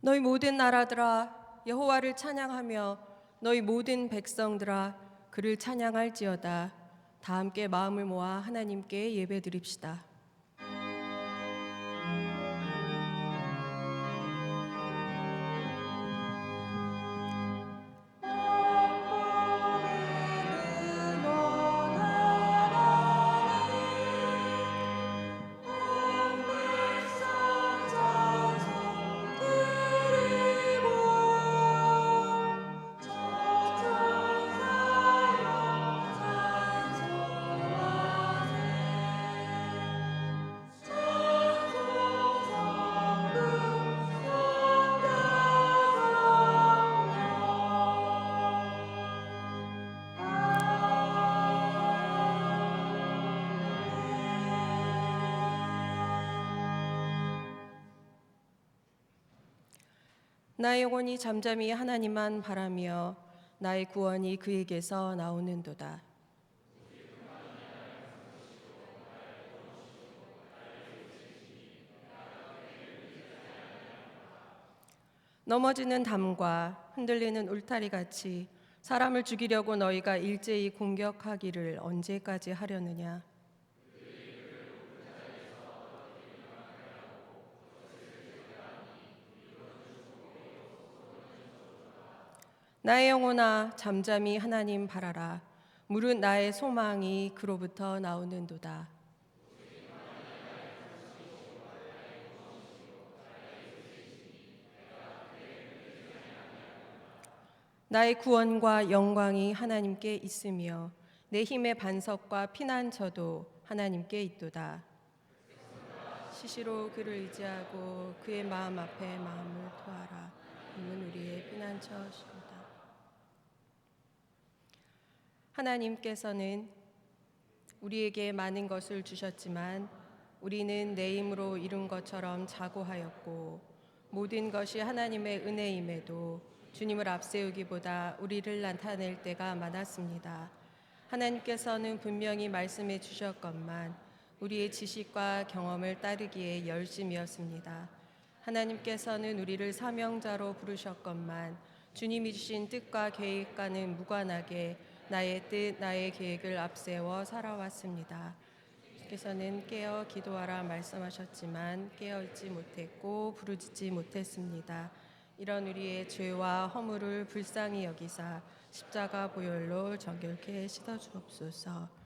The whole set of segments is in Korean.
너희 모든 나라들아 여호와를 찬양하며 너희 모든 백성들아 그를 찬양할지어다. 다 함께 마음을 모아 하나님께 예배드립시다. 나의 영혼이 잠잠히 하나님만 바라며 나의 구원이 그에게서 나오는도다. 넘어지는 담과 흔들리는 울타리같이 사람을 죽이려고 너희가 일제히 공격하기를 언제까지 하려느냐. 나의 영혼아 잠잠히 하나님 바라라. 무릇 나의 소망이 그로부터 나오는도다. 나의 구원과 영광이 하나님께 있으며 내 힘의 반석과 피난처도 하나님께 있도다. 시시로 그를 의지하고 그의 마음 앞에 마음을 토하라. 이는 우리의 피난처시로다. 하나님께서는 우리에게 많은 것을 주셨지만 우리는 내 힘으로 이룬 것처럼 자고하였고 모든 것이 하나님의 은혜임에도 주님을 앞세우기보다 우리를 나타낼 때가 많았습니다. 하나님께서는 분명히 말씀해 주셨건만 우리의 지식과 경험을 따르기에 열심이었습니다. 하나님께서는 우리를 사명자로 부르셨건만 주님이 주신 뜻과 계획과는 무관하게 나의 뜻, 나의 계획을 앞세워 살아왔습니다. 주께서는 깨어 기도하라 말씀하셨지만 깨어있지 못했고 부르짖지 못했습니다. 이런 우리의 죄와 허물을 불쌍히 여기사 십자가 보혈로 정결케 씻어 주옵소서.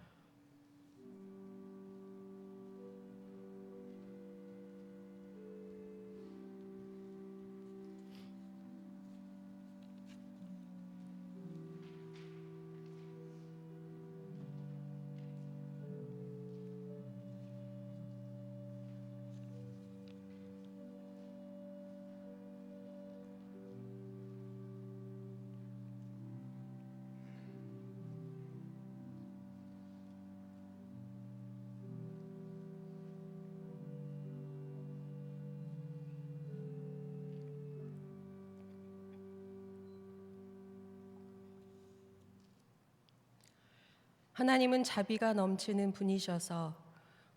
하나님은 자비가 넘치는 분이셔서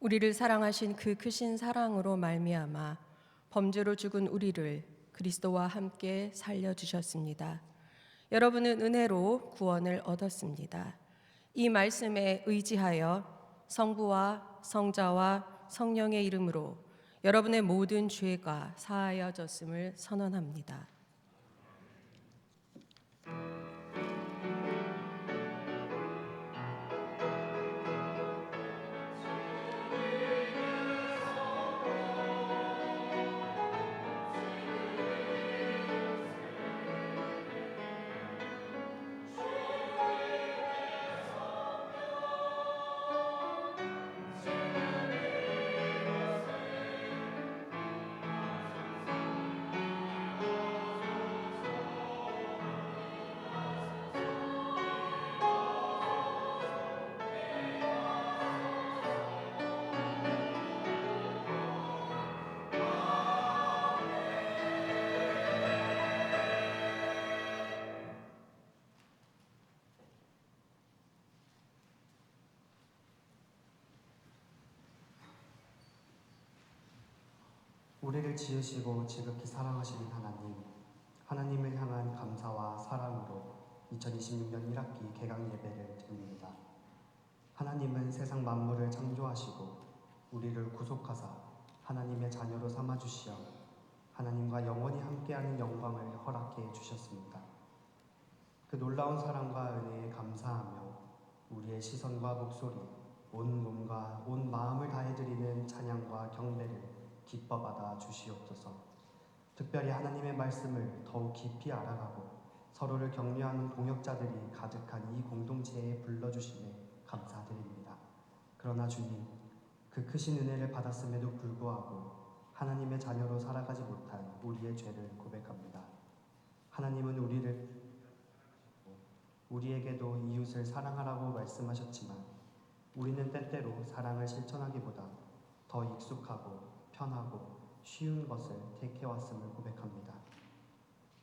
우리를 사랑하신 그 크신 사랑으로 말미암아 범죄로 죽은 우리를 그리스도와 함께 살려주셨습니다. 여러분은 은혜로 구원을 얻었습니다. 이 말씀에 의지하여 성부와 성자와 성령의 이름으로 여러분의 모든 죄가 사하여졌음을 선언합니다. 우리를 지으시고 지극히 사랑하시는 하나님, 하나님을 향한 감사와 사랑으로 2026년 1학기 개강 예배를 드립니다. 하나님은 세상 만물을 창조하시고 우리를 구속하사 하나님의 자녀로 삼아주시어 하나님과 영원히 함께하는 영광을 허락해 주셨습니다. 그 놀라운 사랑과 은혜에 감사하며 우리의 시선과 목소리, 온 몸과 온 마음을 다해드리는 찬양과 경배를 기뻐받아 주시옵소서. 특별히 하나님의 말씀을 더욱 깊이 알아가고 서로를 격려하는 동역자들이 가득한 이 공동체에 불러주심에 감사드립니다. 그러나 주님, 그 크신 은혜를 받았음에도 불구하고 하나님의 자녀로 살아가지 못한 우리의 죄를 고백합니다. 하나님은 우리에게도 이웃을 사랑하라고 말씀하셨지만 우리는 때때로 사랑을 실천하기보다 더 익숙하고 편하고 쉬운 것을 택해왔음을 고백합니다.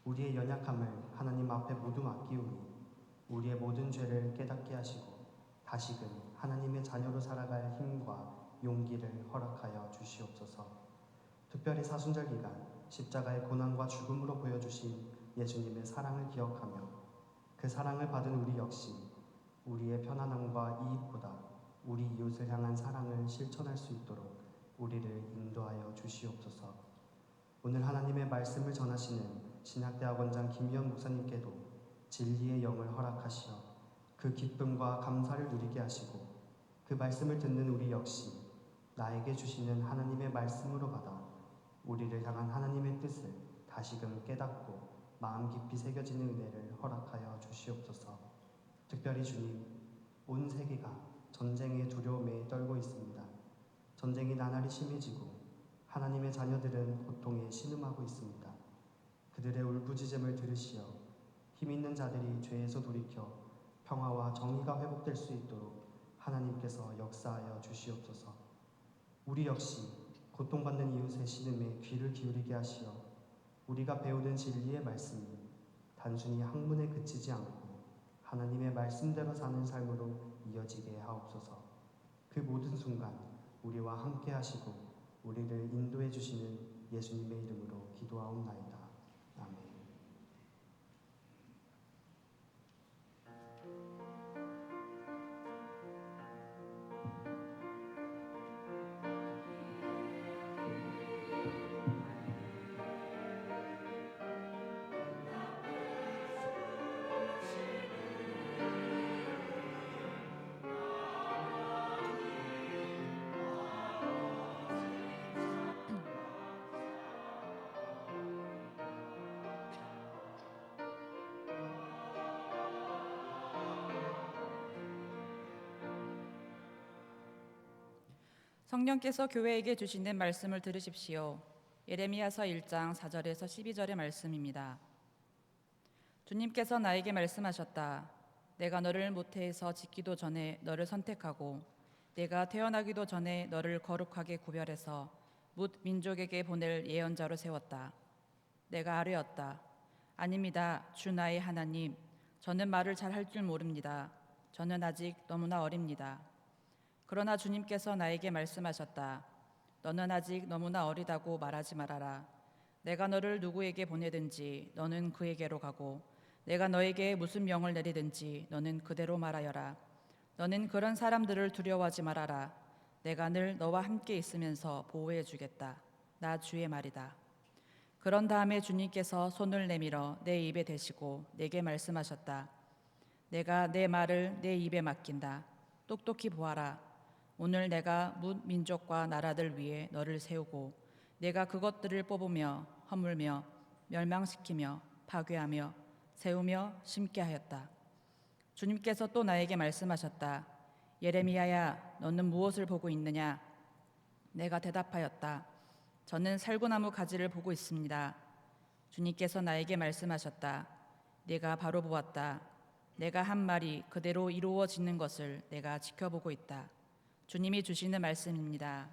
우리의 연약함을 하나님 앞에 모두 맡기우니 우리의 모든 죄를 깨닫게 하시고 다시금 하나님의 자녀로 살아갈 힘과 용기를 허락하여 주시옵소서. 특별히 사순절 기간 십자가의 고난과 죽음으로 보여주신 예수님의 사랑을 기억하며 그 사랑을 받은 우리 역시 우리의 편안함과 이익보다 우리 이웃을 향한 사랑을 실천할 수 있도록 우리를 인도하여 주시옵소서. 오늘 하나님의 말씀을 전하시는 신약대학원장 김희연 목사님께도 진리의 영을 허락하시어 그 기쁨과 감사를 누리게 하시고 그 말씀을 듣는 우리 역시 나에게 주시는 하나님의 말씀으로 받아 우리를 향한 하나님의 뜻을 다시금 깨닫고 마음 깊이 새겨지는 은혜를 허락하여 주시옵소서. 특별히 주님, 온 세계가 전쟁의 두려움에 떨고 있습니다. 전쟁이 나날이 심해지고 하나님의 자녀들은 고통에 신음하고 있습니다. 그들의 울부짖음을 들으시어 힘 있는 자들이 죄에서 돌이켜 평화와 정의가 회복될 수 있도록 하나님께서 역사하여 주시옵소서. 우리 역시 고통받는 이웃의 신음에 귀를 기울이게 하시어 우리가 배우는 진리의 말씀이 단순히 학문에 그치지 않고 하나님의 말씀대로 사는 삶으로 이어지게 하옵소서. 그 모든 순간 우리와 함께 하시고 우리를 인도해 주시는 예수님의 이름으로 기도하옵나이다. 아멘. 성령께서 교회에게 주시는 말씀을 들으십시오. 예레미야서 1장 4절에서 12절의 말씀입니다. 주님께서 나에게 말씀하셨다. 내가 너를 모태에서 짓기도 전에 너를 선택하고 내가 태어나기도 전에 너를 거룩하게 구별해서 뭇 민족에게 보낼 예언자로 세웠다. 내가 아뢰었다. 아닙니다. 주 나의 하나님, 저는 말을 잘 할 줄 모릅니다. 저는 아직 너무나 어립니다. 그러나 주님께서 나에게 말씀하셨다. 너는 아직 너무나 어리다고 말하지 말아라. 내가 너를 누구에게 보내든지 너는 그에게로 가고 내가 너에게 무슨 명을 내리든지 너는 그대로 말하여라. 너는 그런 사람들을 두려워하지 말아라. 내가 늘 너와 함께 있으면서 보호해 주겠다. 나 주의 말이다. 그런 다음에 주님께서 손을 내밀어 내 입에 대시고 내게 말씀하셨다. 내가 내 말을 내 입에 맡긴다. 똑똑히 보아라. 오늘 내가 뭇 민족과 나라들 위에 너를 세우고 내가 그것들을 뽑으며 허물며 멸망시키며 파괴하며 세우며 심게 하였다. 주님께서 또 나에게 말씀하셨다. 예레미야야, 너는 무엇을 보고 있느냐? 내가 대답하였다. 저는 살구나무 가지를 보고 있습니다. 주님께서 나에게 말씀하셨다. 내가 바로 보았다. 내가 한 말이 그대로 이루어지는 것을 내가 지켜보고 있다. 주님이 주시는 말씀입니다.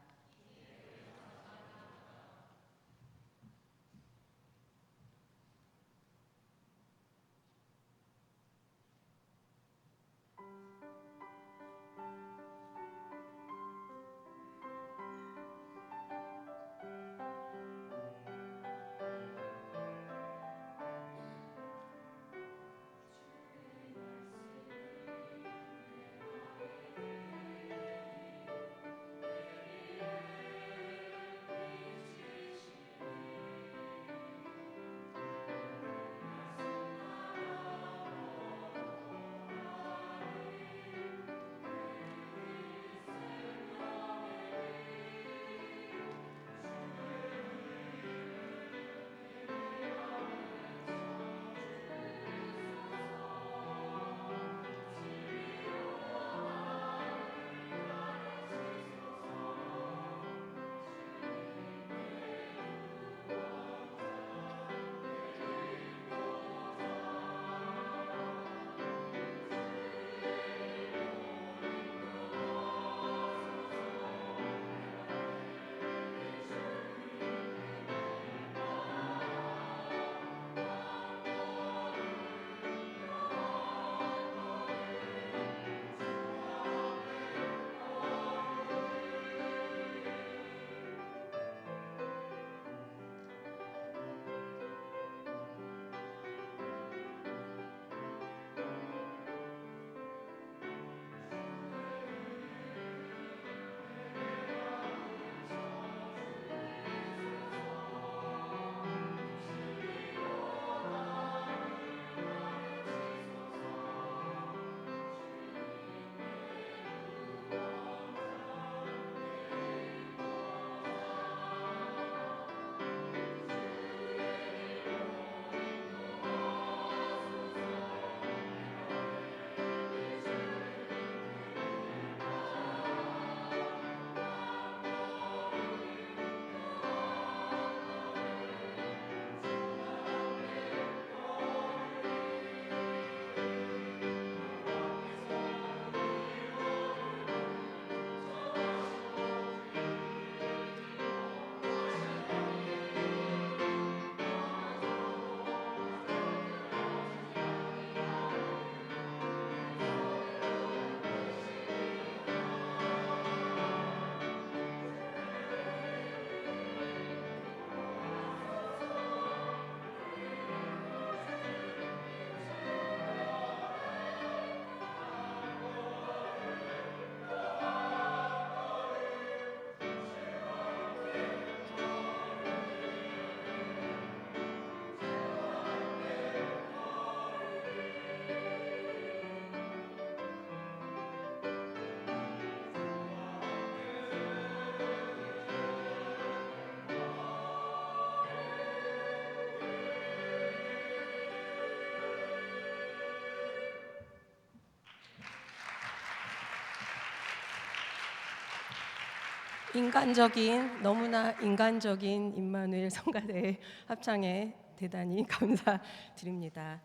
너무나 인간적인 임마누엘 성가대 합창에 대단히 감사드립니다.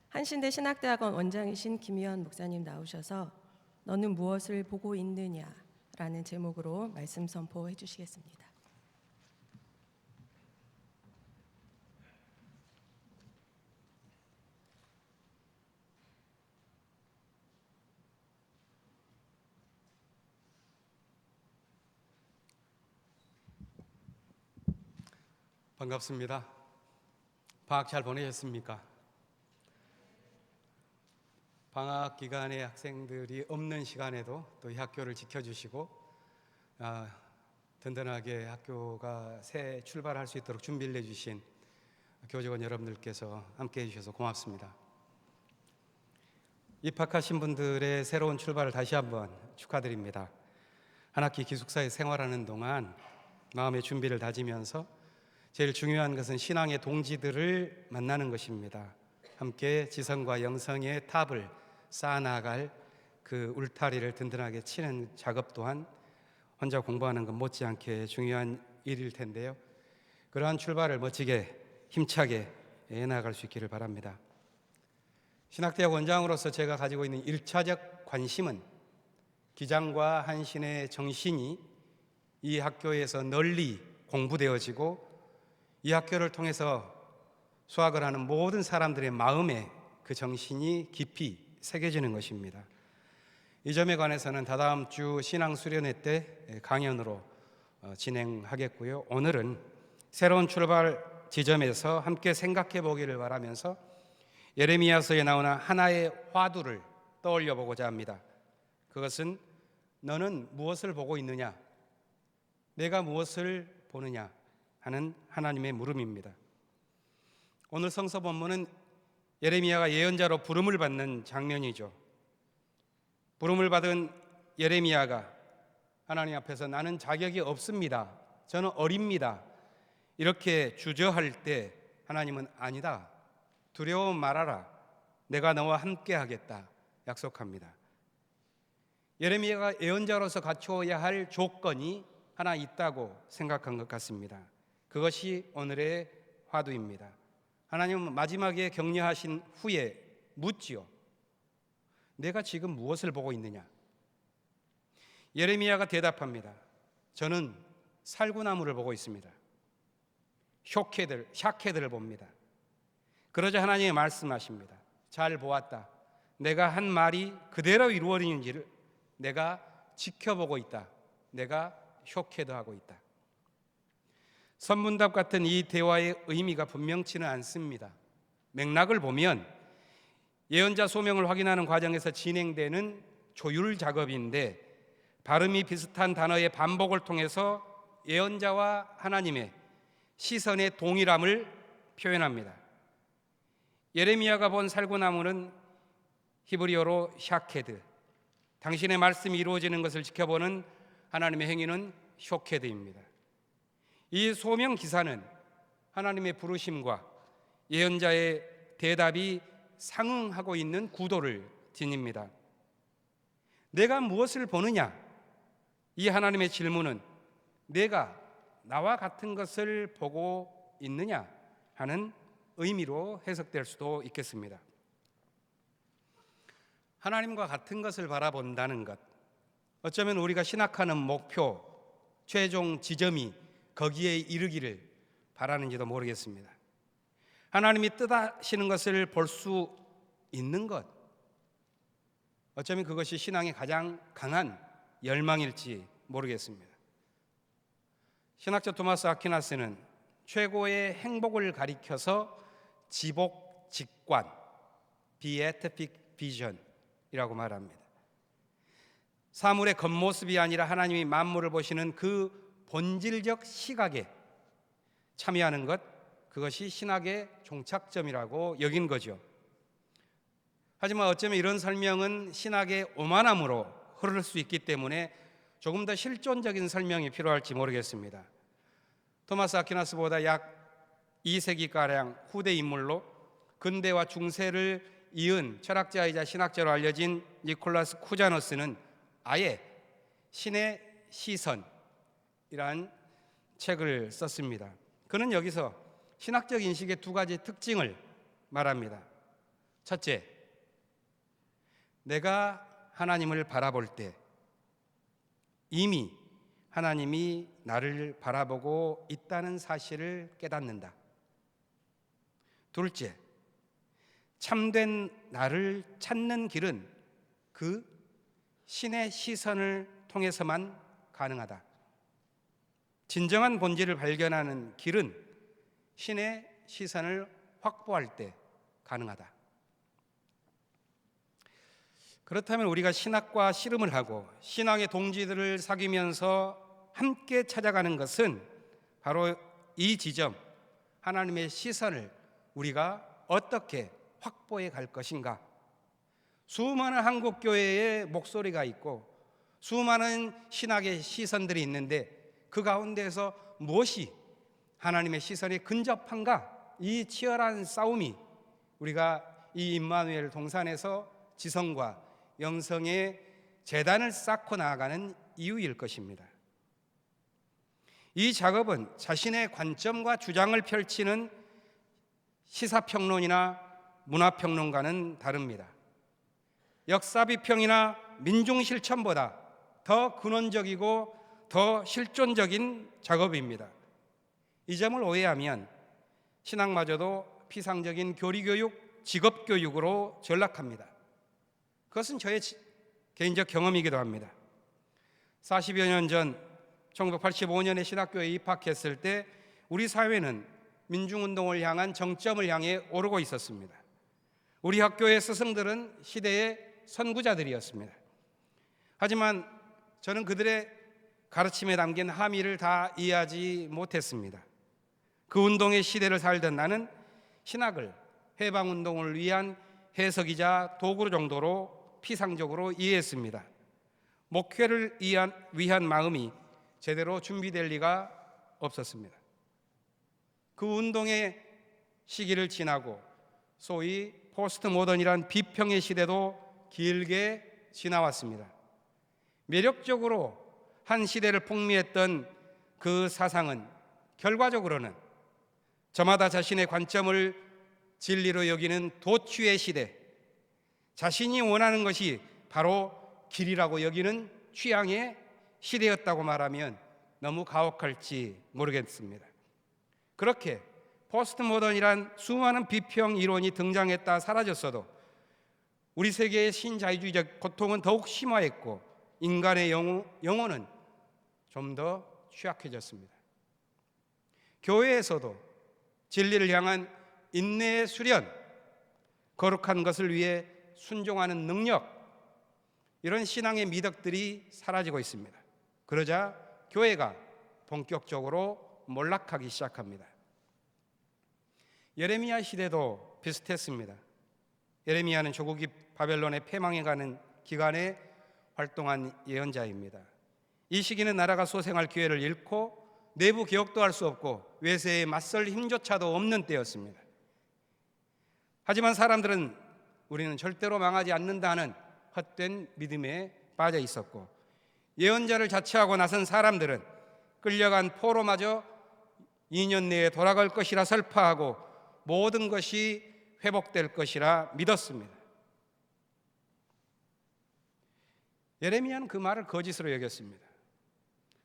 한신대 신학대학원 원장이신 김희연 목사님 나오셔서 너는 무엇을 보고 있느냐라는 제목으로 말씀 선포해 주시겠습니다. 반갑습니다. 방학 잘 보내셨습니까? 방학 기간에 학생들이 없는 시간에도 또 이 학교를 지켜주시고 든든하게 학교가 새 출발할 수 있도록 준비를 해주신 교직원 여러분들께서 함께해 주셔서 고맙습니다. 입학하신 분들의 새로운 출발을 다시 한번 축하드립니다. 한 학기 기숙사에 생활하는 동안 마음의 준비를 다지면서 제일 중요한 것은 신앙의 동지들을 만나는 것입니다. 함께 지성과 영성의 탑을 쌓아나갈 그 울타리를 든든하게 치는 작업 또한 혼자 공부하는 것 못지않게 중요한 일일 텐데요. 그러한 출발을 멋지게 힘차게 해나갈 수 있기를 바랍니다. 신학대학 원장으로서 제가 가지고 있는 1차적 관심은 기장과 한신의 정신이 이 학교에서 널리 공부되어지고 이 학교를 통해서 수학을 하는 모든 사람들의 마음에 그 정신이 깊이 새겨지는 것입니다. 이 점에 관해서는 다다음 주 신앙 수련회 때 강연으로 진행하겠고요. 오늘은 새로운 출발 지점에서 함께 생각해 보기를 바라면서 예레미야서에 나오는 하나의 화두를 떠올려 보고자 합니다. 그것은 너는 무엇을 보고 있느냐? 내가 무엇을 보느냐? 하는 하나님의 물음입니다. 오늘 성서 본문은 예레미야가 예언자로 부름을 받는 장면이죠. 부름을 받은 예레미야가 하나님 앞에서 나는 자격이 없습니다. 저는 어립니다. 이렇게 주저할 때 하나님은 아니다. 두려워 말아라. 내가 너와 함께 하겠다. 약속합니다. 예레미야가 예언자로서 갖추어야 할 조건이 하나 있다고 생각한 것 같습니다. 그것이 오늘의 화두입니다. 하나님은 마지막에 격려하신 후에 묻지요. 내가 지금 무엇을 보고 있느냐? 예레미야가 대답합니다. 저는 살구나무를 보고 있습니다. 샤케들을 봅니다. 그러자 하나님이 말씀하십니다. 잘 보았다. 내가 한 말이 그대로 이루어지는지를 내가 지켜보고 있다. 내가 샤케드하고 있다. 선문답 같은 이 대화의 의미가 분명치는 않습니다. 맥락을 보면 예언자 소명을 확인하는 과정에서 진행되는 조율 작업인데 발음이 비슷한 단어의 반복을 통해서 예언자와 하나님의 시선의 동일함을 표현합니다. 예레미야가 본 살구나무는 히브리어로 샤케드, 당신의 말씀이 이루어지는 것을 지켜보는 하나님의 행위는 쇼케드입니다. 이 소명 기사는 하나님의 부르심과 예언자의 대답이 상응하고 있는 구도를 지닙니다. 내가 무엇을 보느냐? 이 하나님의 질문은 내가 나와 같은 것을 보고 있느냐 하는 의미로 해석될 수도 있겠습니다. 하나님과 같은 것을 바라본다는 것, 어쩌면 우리가 신학하는 목표, 최종 지점이 거기에 이르기를 바라는지도 모르겠습니다. 하나님이 뜻하시는 것을 볼 수 있는 것, 어쩌면 그것이 신앙의 가장 강한 열망일지 모르겠습니다. 신학자 토마스 아퀴나스는 최고의 행복을 가리켜서 지복 직관, beatific vision이라고 말합니다. 사물의 겉모습이 아니라 하나님이 만물을 보시는 그 본질적 시각에 참여하는 것, 그것이 신학의 종착점이라고 여긴 거죠. 하지만 어쩌면 이런 설명은 신학의 오만함으로 흐를 수 있기 때문에 조금 더 실존적인 설명이 필요할지 모르겠습니다. 토마스 아퀴나스보다 약 2세기가량 후대 인물로 근대와 중세를 이은 철학자이자 신학자로 알려진 니콜라스 쿠자노스는 아예 신의 시선, 책을 썼습니다. 그는 여기서 신학적 인식의 두 가지 특징을 말합니다. 첫째, 내가 하나님을 바라볼 때 이미 하나님이 나를 바라보고 있다는 사실을 깨닫는다. 둘째, 참된 나를 찾는 길은 그 신의 시선을 통해서만 가능하다. 진정한 본질을 발견하는 길은 신의 시선을 확보할 때 가능하다. 그렇다면 우리가 신학과 씨름을 하고 신앙의 동지들을 사귀면서 함께 찾아가는 것은 바로 이 지점, 하나님의 시선을 우리가 어떻게 확보해 갈 것인가. 수많은 한국 교회의 목소리가 있고 수많은 신학의 시선들이 있는데 그 가운데서 무엇이 하나님의 시선에 근접한가? 이 치열한 싸움이 우리가 이 임마누엘 동산에서 지성과 영성의 재단을 쌓고 나아가는 이유일 것입니다. 이 작업은 자신의 관점과 주장을 펼치는 시사평론이나 문화평론가는 다릅니다. 역사비평이나 민중실천보다 더 근원적이고 더 실존적인 작업입니다. 이 점을 오해하면 신학마저도 피상적인 교리교육, 직업교육으로 전락합니다. 그것은 저의 개인적 경험이기도 합니다. 40여 년 전 1985년에 신학교에 입학했을 때 우리 사회는 민중운동을 향한 정점을 향해 오르고 있었습니다. 우리 학교의 스승들은 시대의 선구자들이었습니다. 하지만 저는 그들의 가르침에 담긴 함의를 다 이해하지 못했습니다. 그 운동의 시대를 살던 나는 신학을 해방운동을 위한 해석이자 도구 정도로 피상적으로 이해했습니다. 목회를 위한 마음이 제대로 준비될 리가 없었습니다. 그 운동의 시기를 지나고 소위 포스트 모던이란 비평의 시대도 길게 지나왔습니다. 매력적으로 한 시대를 풍미했던 그 사상은 결과적으로는 저마다 자신의 관점을 진리로 여기는 도취의 시대, 자신이 원하는 것이 바로 길이라고 여기는 취향의 시대였다고 말하면 너무 가혹할지 모르겠습니다. 그렇게 포스트 모던이란 수많은 비평 이론이 등장했다 사라졌어도 우리 세계의 신자유주의적 고통은 더욱 심화했고 인간의 영혼은 좀 더 취약해졌습니다. 교회에서도 진리를 향한 인내의 수련, 거룩한 것을 위해 순종하는 능력, 이런 신앙의 미덕들이 사라지고 있습니다. 그러자 교회가 본격적으로 몰락하기 시작합니다. 예레미야 시대도 비슷했습니다. 예레미야는 조국이 바벨론에 패망해가는 기간에 활동한 예언자입니다. 이 시기는 나라가 소생할 기회를 잃고 내부 개혁도 할 수 없고 외세에 맞설 힘조차도 없는 때였습니다. 하지만 사람들은 우리는 절대로 망하지 않는다는 헛된 믿음에 빠져 있었고 예언자를 자처하고 나선 사람들은 끌려간 포로마저 2년 내에 돌아갈 것이라 설파하고 모든 것이 회복될 것이라 믿었습니다. 예레미야는 그 말을 거짓으로 여겼습니다.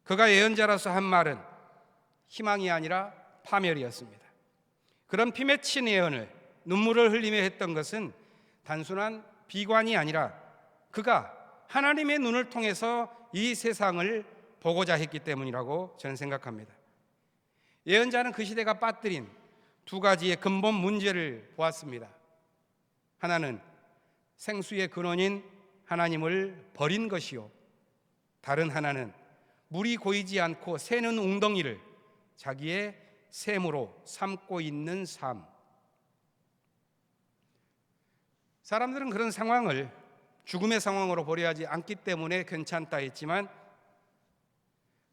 그가 예언자로서 한 말은 희망이 아니라 파멸이었습니다. 그런 피맺힌 예언을 눈물을 흘리며 했던 것은 단순한 비관이 아니라 그가 하나님의 눈을 통해서 이 세상을 보고자 했기 때문이라고 저는 생각합니다. 예언자는 그 시대가 빠뜨린 두 가지의 근본 문제를 보았습니다. 하나는 생수의 근원인 하나님을 버린 것이요, 다른 하나는 물이 고이지 않고 새는 웅덩이를 자기의 샘으로 삼고 있는 삶. 사람들은 그런 상황을 죽음의 상황으로 보려 하지 않기 때문에 괜찮다 했지만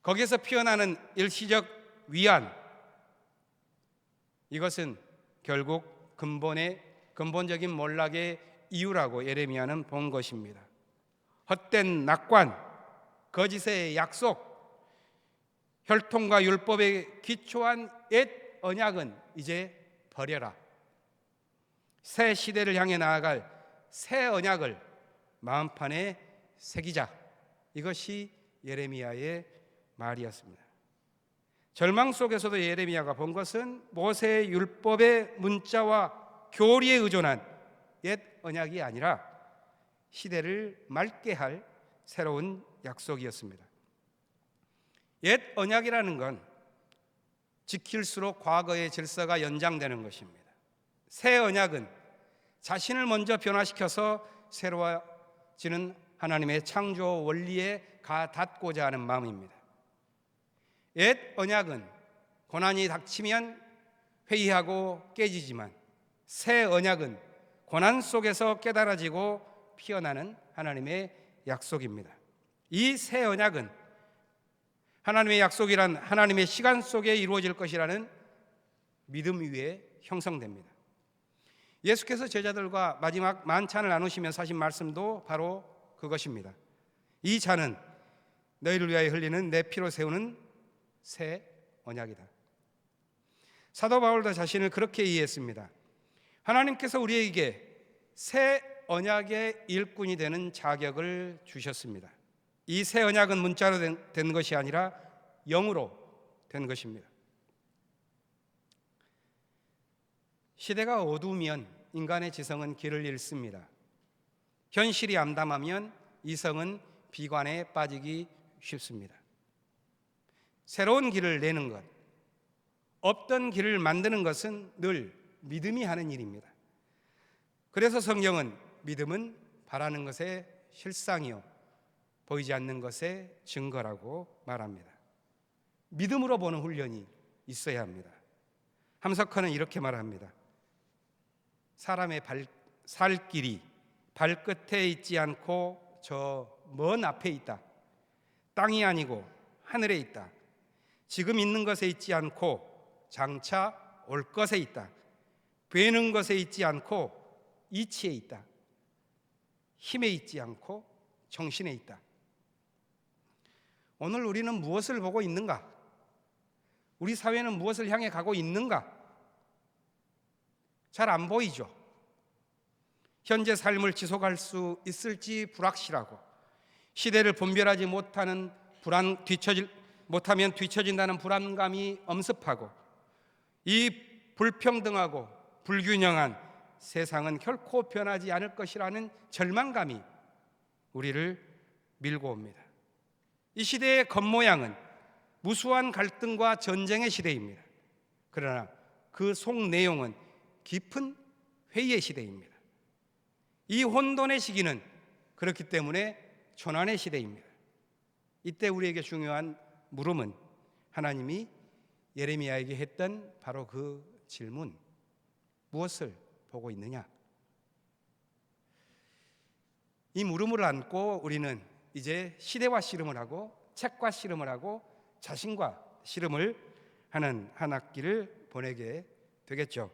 거기에서 피어나는 일시적 위안, 이것은 결국 근본적인 몰락의 이유라고 예레미야는 본 것입니다. 헛된 낙관, 거짓의 약속, 혈통과 율법에 기초한 옛 언약은 이제 버려라. 새 시대를 향해 나아갈 새 언약을 마음판에 새기자. 이것이 예레미야의 말이었습니다. 절망 속에서도 예레미야가 본 것은 모세의 율법의 문자와 교리에 의존한 옛 언약이 아니라 시대를 맑게 할 새로운 약속이었습니다. 옛 언약이라는 건 지킬수록 과거의 질서가 연장되는 것입니다. 새 언약은 자신을 먼저 변화시켜서 새로워지는 하나님의 창조 원리에 가닿고자 하는 마음입니다. 옛 언약은 고난이 닥치면 회의하고 깨지지만 새 언약은 고난 속에서 깨달아지고 피어나는 하나님의 약속입니다. 이 새 언약은 하나님의 약속이란 하나님의 시간 속에 이루어질 것이라는 믿음 위에 형성됩니다. 예수께서 제자들과 마지막 만찬을 나누시면서 하신 말씀도 바로 그것입니다. 이 잔은 너희를 위하여 흘리는 내 피로 세우는 새 언약이다. 사도 바울도 자신을 그렇게 이해했습니다. 하나님께서 우리에게 새 언약의 일꾼이 되는 자격을 주셨습니다. 이 새 언약은 문자로 된 것이 아니라 영으로 된 것입니다. 시대가 어두우면 인간의 지성은 길을 잃습니다. 현실이 암담하면 이성은 비관에 빠지기 쉽습니다. 새로운 길을 내는 것, 없던 길을 만드는 것은 늘 믿음이 하는 일입니다. 그래서 성경은 믿음은 바라는 것의 실상이요 보이지 않는 것의 증거라고 말합니다. 믿음으로 보는 훈련이 있어야 합니다. 함석헌은 이렇게 말합니다. 사람의 살 길이 발끝에 있지 않고 저 먼 앞에 있다. 땅이 아니고 하늘에 있다. 지금 있는 것에 있지 않고 장차 올 것에 있다. 되는 것에 있지 않고 이치에 있다. 힘에 있지 않고 정신에 있다. 오늘 우리는 무엇을 보고 있는가? 우리 사회는 무엇을 향해 가고 있는가? 잘 안 보이죠. 현재 삶을 지속할 수 있을지 불확실하고 시대를 분별하지 못하면 뒤처진다는 불안감이 엄습하고 이 불평등하고 불균형한 세상은 결코 변하지 않을 것이라는 절망감이 우리를 밀고 옵니다. 이 시대의 겉모양은 무수한 갈등과 전쟁의 시대입니다. 그러나 그 속 내용은 깊은 회의의 시대입니다. 이 혼돈의 시기는 그렇기 때문에 초난의 시대입니다. 이때 우리에게 중요한 물음은 하나님이 예레미야에게 했던 바로 그 질문, 무엇을 보고 있느냐? 이 물음을 안고 우리는 이제 시대와 씨름을 하고 책과 씨름을 하고 자신과 씨름을 하는 한 학기를 보내게 되겠죠.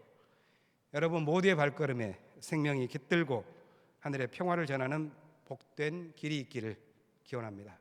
여러분 모두의 발걸음에 생명이 깃들고 하늘의 평화를 전하는 복된 길이 있기를 기원합니다.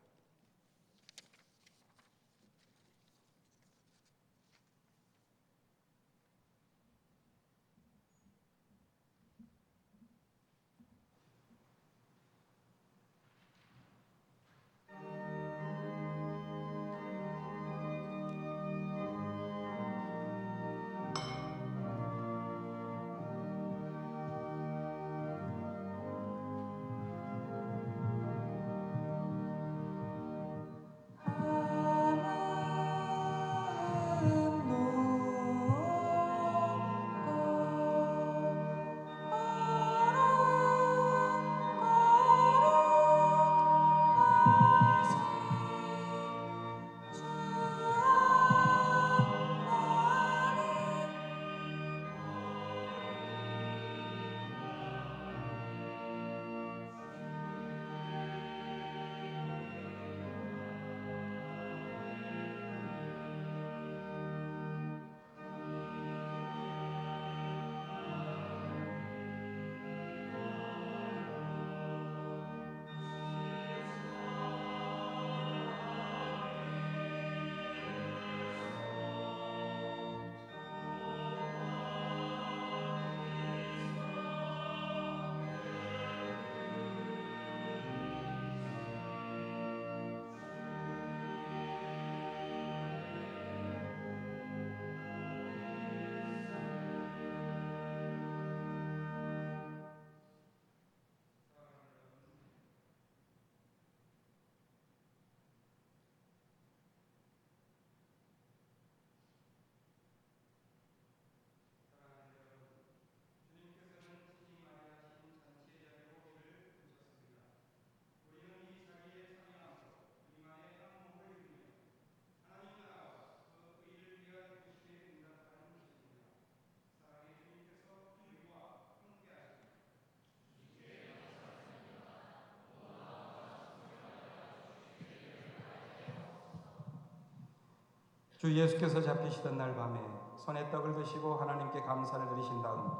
주 예수께서 잡히시던 날 밤에 손에 떡을 드시고 하나님께 감사를 드리신 다음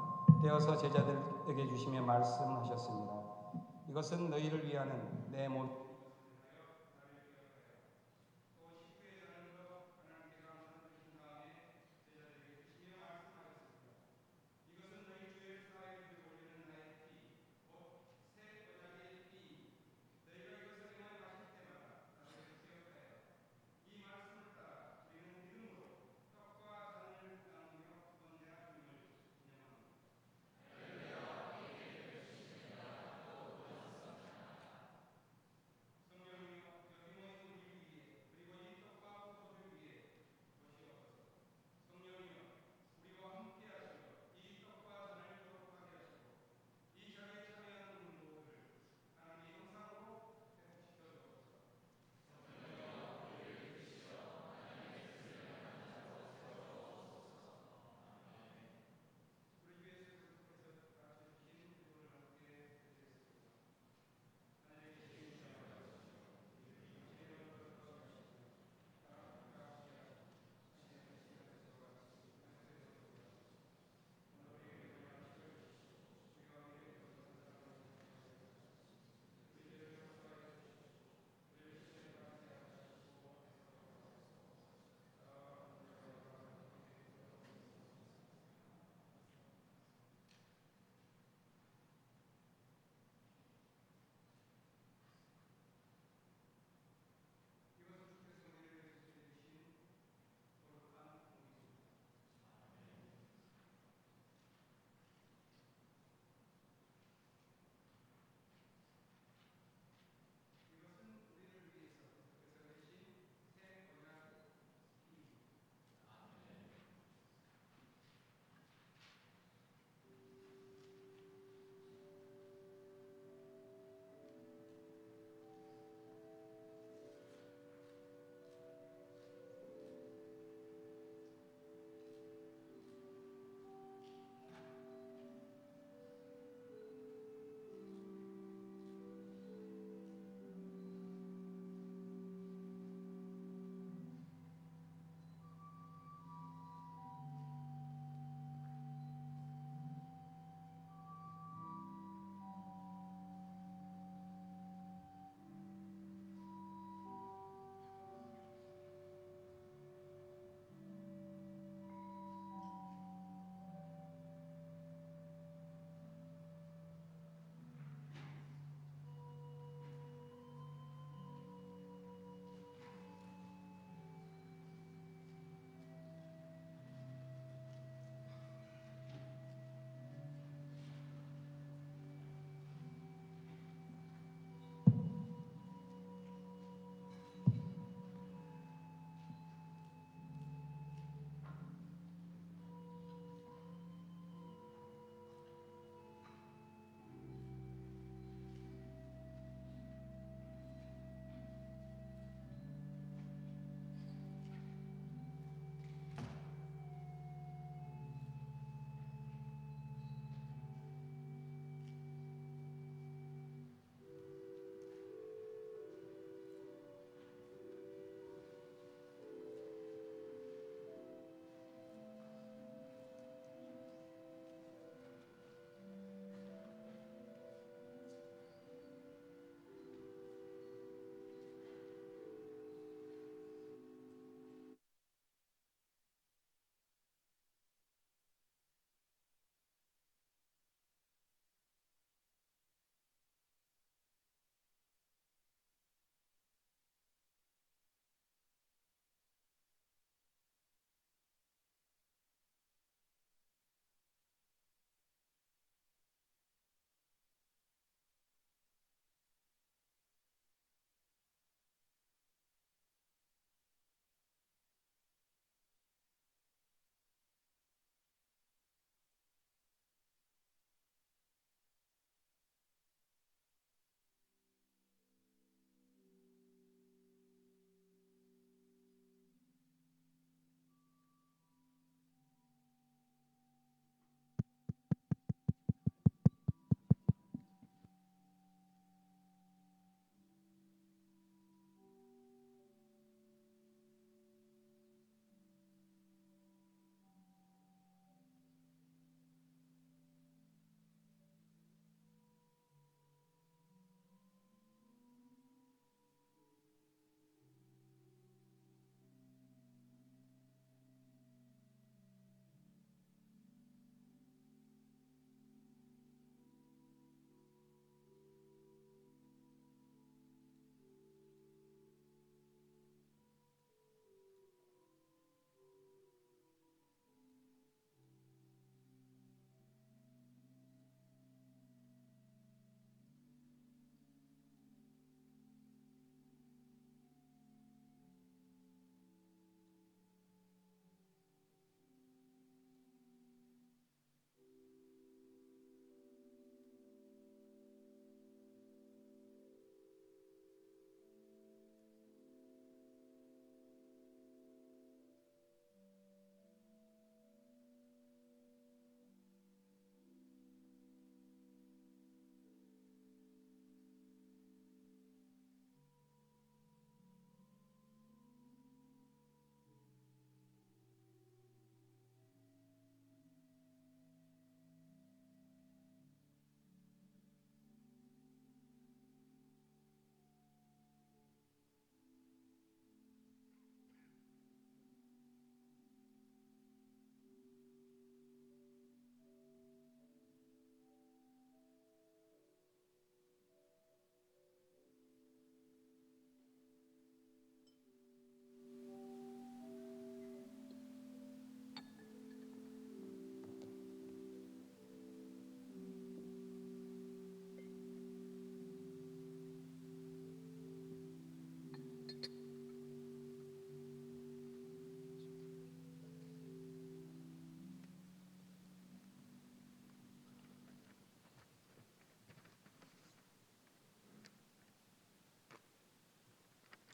떼어서 제자들에게 주시며 말씀하셨습니다. 이것은 너희를 위하는 내 몸.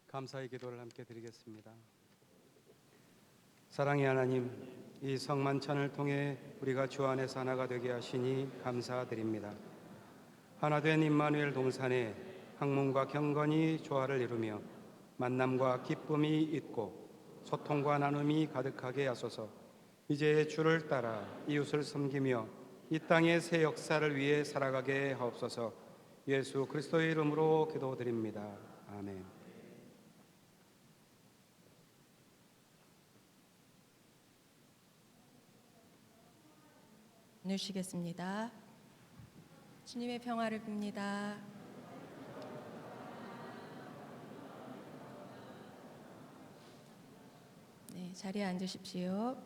감사의 기도를 함께 드리겠습니다. 사랑의 하나님, 이 성만찬을 통해 우리가 주 안에서 하나가 되게 하시니 감사드립니다. 하나된 임마누엘 동산에 학문과 경건이 조화를 이루며 만남과 기쁨이 있고 소통과 나눔이 가득하게 하소서. 이제 주를 따라 이웃을 섬기며 이 땅의 새 역사를 위해 살아가게 하옵소서. 예수 그리스도의 이름으로 기도드립니다. 아멘. 나누시겠습니다. 주님의 평화를 빕니다. 네, 자리에 앉으십시오.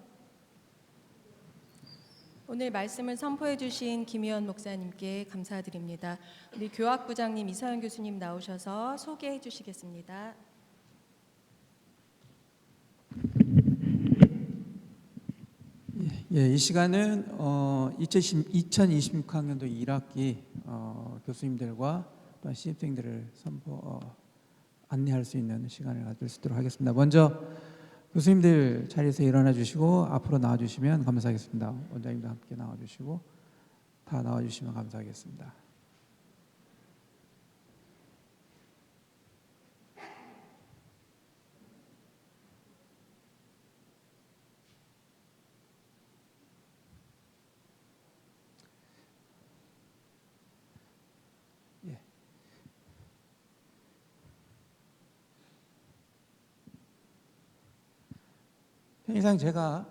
오늘 말씀을 선포해 주신 김희원 목사님께 감사드립니다. 우리 교학부장님 이서영 교수님 나오셔서 소개해 주시겠습니다. 이 시간은 2026학년도 1학기 교수님들과 또 신입생들을 안내할 수 있는 시간을 가질 수 있도록 하겠습니다. 먼저 교수님들 자리에서 일어나 주시고 앞으로 나와 주시면 감사하겠습니다. 원장님도 함께 나와 주시고 다 나와 주시면 감사하겠습니다. 편의상 제가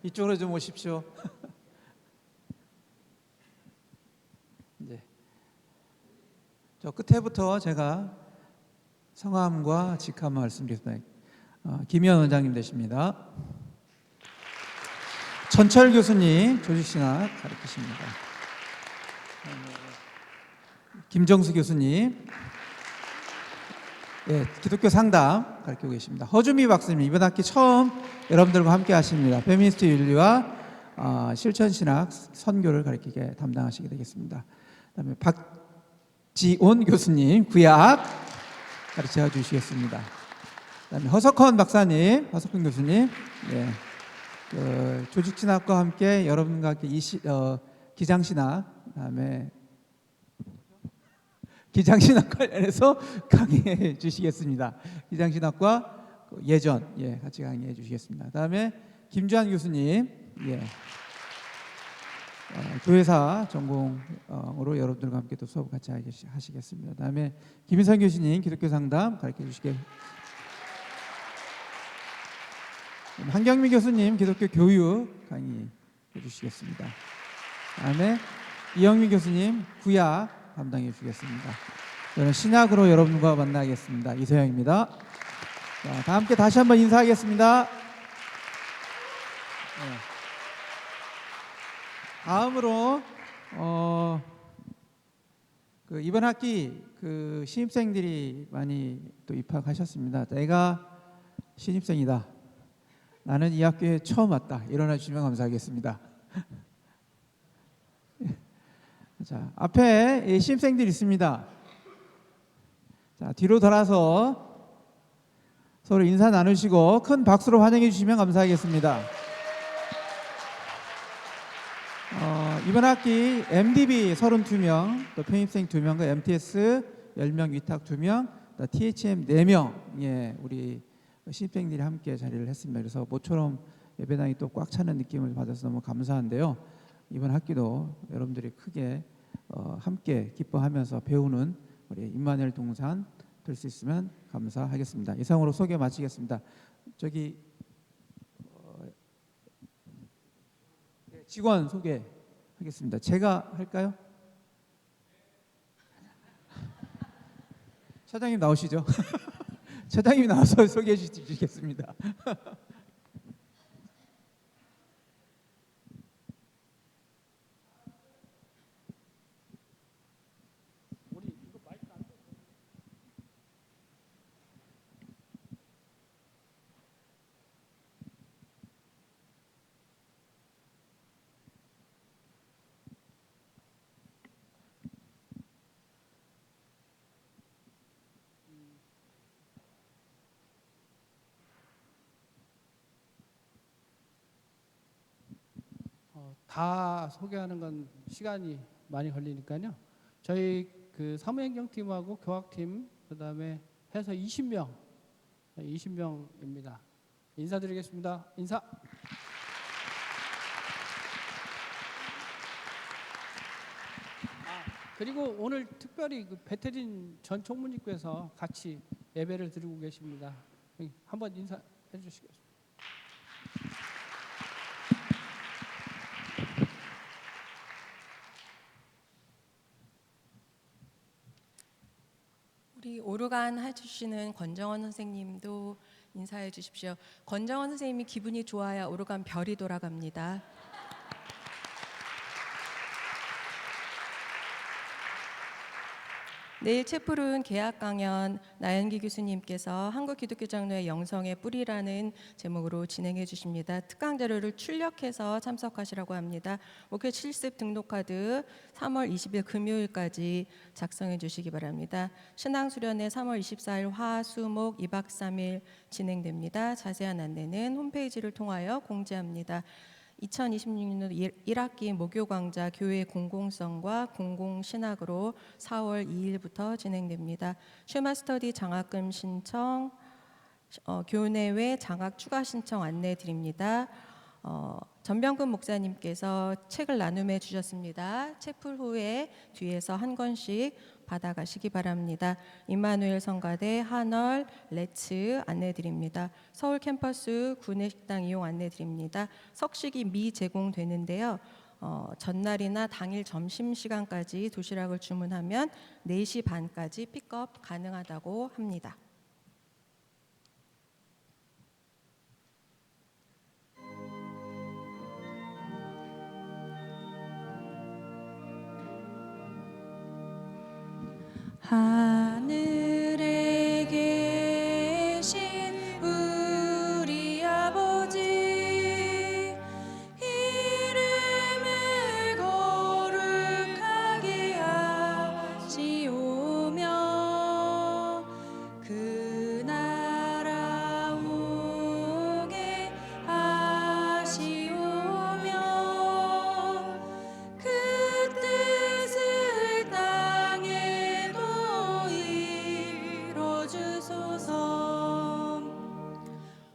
이쪽으로 좀 오십시오. 이제 저 끝에부터 제가 성함과 직함 말씀드리겠습니다. 김희원 원장님 되십니다. 전철 교수님 조직신학 가르치십니다. 김정수 교수님 기독교 상담 가르치고 계십니다. 허주미 박사님 이번 학기 처음 여러분들과 함께 하십니다. 페미니스트 윤리와 실천신학 선교를 가르치게 담당하시게 되겠습니다. 그다음에 박지온 교수님 구약 가르쳐 주시겠습니다. 그다음에 허석헌 박사님, 허석헌 교수님 조직신학과 함께 여러분과 함께 기장신학 그다음에 기장신학 관련해서 강의해 주시겠습니다. 기장신학과 예전 같이 강의해 주시겠습니다. 그다음에 김주한 교수님 교회사 전공으로 여러분들과 함께 또 수업 같이 하시겠습니다. 그다음에 김인선 교수님 기독교 상담 가르쳐 주시겠습니다. 한경미 교수님 기독교 교육 강의해 주시겠습니다. 그다음에 이영민 교수님 구약 담당해 주시겠습니다. 저는 신약으로 여러분과 만나겠습니다. 이소영입니다. 자, 다 함께 다시 한번 인사하겠습니다. 다음으로 이번 학기 신입생들이 많이 또 입학하셨습니다. 내가 신입생이다. 나는 이 학교에 처음 왔다. 일어나 주시면 감사하겠습니다. 자, 앞에 신입생들이 있습니다. 자, 뒤로 돌아서 서로 인사 나누시고 큰 박수로 환영해 주시면 감사하겠습니다. 이번 학기 MDB 32명, 또 편입생 2명과 MTS 10명, 위탁 2명, 또 THM 4명, 우리 신입생들이 함께 자리를 했습니다. 그래서 모처럼 예배당이 또 꽉 차는 느낌을 받아서 너무 감사한데요. 이번 학기도 여러분들이 크게 함께 기뻐하면서 배우는 우리 임마누엘 동산 될 수 있으면 감사하겠습니다. 이상으로 소개 마치겠습니다. 저기 직원 소개하겠습니다. 제가 할까요? 차장님 나오시죠? 차장님이 나와서 소개해 주시겠습니다. 다 소개하는 건 시간이 많이 걸리니까요. 저희 그 사무행정팀하고 교학팀 그다음에 해서 20명입니다. 인사드리겠습니다. 인사. 그리고 오늘 특별히 그 배태진 전 총무님께서 같이 예배를 드리고 계십니다. 한번 인사해 주시겠습니다. 우리 오르간 해주시는 권정원 선생님도 인사해 주십시오. 권정원 선생님이 기분이 좋아야 오르간 별이 돌아갑니다. 내일 채플은 개학 강연 나연기 교수님께서 한국기독교장로의 영성의 뿌리라는 제목으로 진행해 주십니다. 특강 자료를 출력해서 참석하시라고 합니다. 목회 실습 등록 카드 3월 20일 금요일까지 작성해 주시기 바랍니다. 신앙 수련회 3월 24일 화, 수, 목 2박 3일 진행됩니다. 자세한 안내는 홈페이지를 통하여 공지합니다. 2026년 1학기 목요 강좌 교회 공공성과 공공신학으로 4월 2일부터 진행됩니다. 슈마 스터디 장학금 신청, 교내외 장학 추가 신청 안내 드립니다. 전병근 목사님께서 책을 나눔해 주셨습니다. 채플 후에 뒤에서 한 권씩 받아가시기 바랍니다. 임마누엘 성가대 한월 레츠 안내 드립니다. 서울 캠퍼스 구내식당 이용 안내 드립니다. 석식이 미제공되는데요. 전날이나 당일 점심시간까지 도시락을 주문하면 4시 반까지 픽업 가능하다고 합니다. 하늘에 계신 우리 아버지 이름을 거룩하게 하시오며 그 나라 오게 하시오며 그 뜻을 땅에도 이뤄주소서.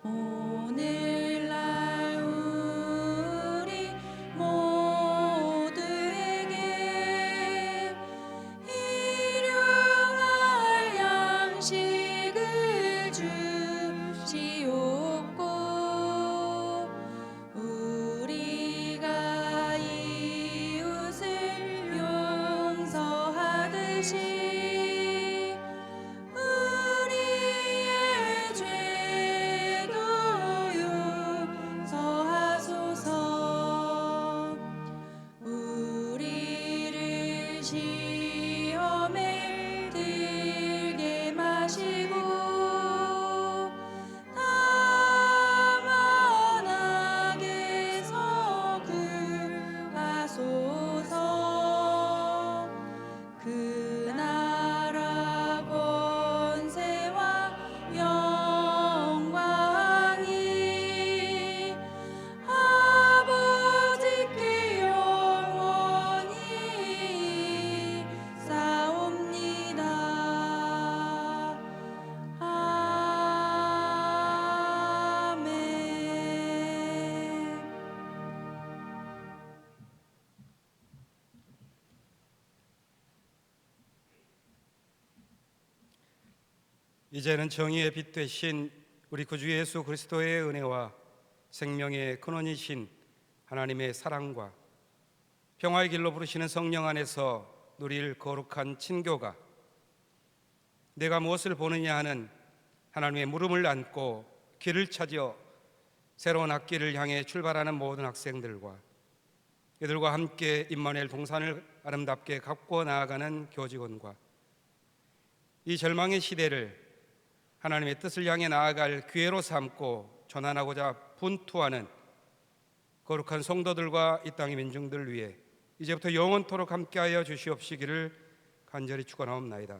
오늘날 우리 모두에게 일용할 양식을 주시옵고 우리가 이웃을 용서하듯이 우리의 죄도 용서하소서. 우리를 시험에 들게 마시고 다만 악에서 구하소서. 그 나라 권세와 영광이 아버지께 영원히 싸웁니다. 아멘. 이제는 정의의 빛 되신 우리 구주 예수 그리스도의 은혜와 생명의 근원이신 하나님의 사랑과 평화의 길로 부르시는 성령 안에서 누릴 거룩한 친교가 내가 무엇을 보느냐 하는 하나님의 물음을 안고 길을 찾아 새로운 학기를 향해 출발하는 모든 학생들과 이들과 함께 임마누엘 동산을 아름답게 가꾸어 나아가는 교직원과 이 절망의 시대를 하나님의 뜻을 향해 나아갈 기회로 삼고 전환하고자 분투하는 거룩한 성도들과 이 땅의 민중들을 위해 이제부터 영원토록 함께하여 주시옵시기를 간절히 축원하옵나이다.